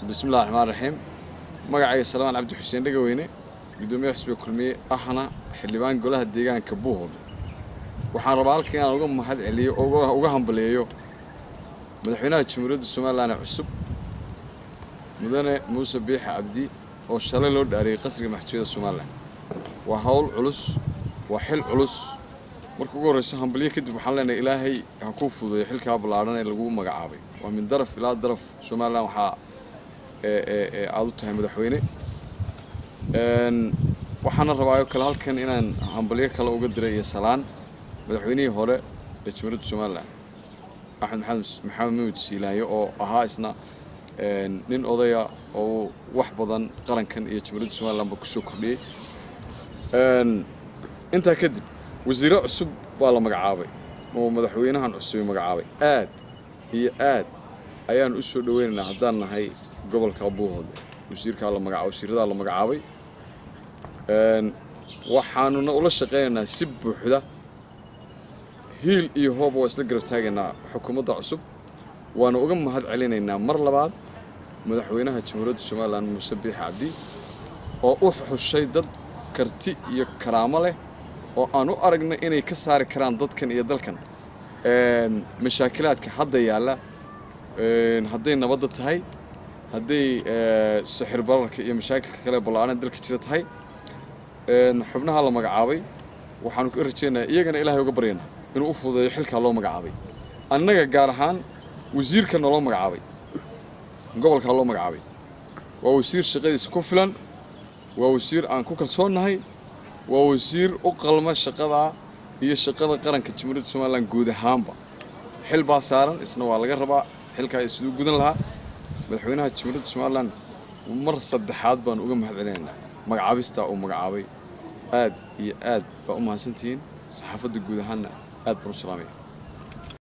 بسم الله الرحمن الرحيم. magacayga Salmaan Cabdi Xuseen Dhagaweyne gudoomiyaha xisbiga kulmiye ahna xildhibaan golaha deegaanka Buuhood waxaan rabaa halkii aan uga mahad celiyo oo uga hambaleeyo madaxweynaha Jamhuuriyadda Soomaaliland cusub mudane Muuse Biixi Cabdi oo shalay loo dhaariyay qasriga madaxtooyada Soomaaliland waa hawl culus waa xil culus markii ugu horreysay hambaliye kadib waxaan leenahay Ilaahay ha ku fududeeyo xilka ballaaran ee lagu magacaabay waa min daraf ilaa daraf Soomaaliland waxa aad u tahay madaxweyne waxaan rabaa kala halkan inaan hambaliye kale uga diray salaan madaxweynihii hore ee Jamhuuriyadda Soomaaliland Axmed Maxamed Siilaayo oo ahaa isna nin odaya oo wax badan qarankan iyo Jamhuuriyadda Soomaaliland ku soo kordhiyay inta kadib wasiiro cusub baa la magacaabay oo madaxweynahan cusub magacaabay aad iyo aad ayaan u soo dhaweynaynaa haddaan nahay gobolka Buuhood wasiirka la magacaabay wasiirada la magacaabay waxaanuna ula shaqeynaynaa si buuxda hiil iyo hoob oo isla garab taageynaa xukuumadda cusub waana uga mahad celinaynaa mar labaad madaxweynaha Jamhuuriyadda Soomaaliland Muuse Biixi Cabdi oo u xushay dad karti iyo karaamo leh oo aan u aragnay inay ka saari karaan dadkan iyo dalkan mashaakilaadka hadda yaala hadday nabadda tahay hadday sixir bararka iyo mashaakilka kale ballaaran dalka jira tahay xubnaha la magacaabay waxaanu ka rajaynayaa iyagana Ilaahay uga baryaynaa inuu u fududeeyo xilka loo magacaabay annaga gaar ahaan wasiirka loo magacaabay gobolka loo magacaabay waa wasiir shaqadiisa ku filan waa wasiir aan ku kalsoonahay waa wasiir u qalma shaqada iyo shaqada qaranka Jamhuuriyadda Soomaaliland guud ahaanba xil baa saaran isna waa laga rabaa xilka ay sidoo gudan lahaa madaxweynaha Jamhuuriyadda Soomaaliland mar saddexaad baan uga mahad celinaynaa magacaabista oo magacaabay aad iyo aad baa u mahadsantihiin saxaafadda guud ahaanna aad baan u salaamay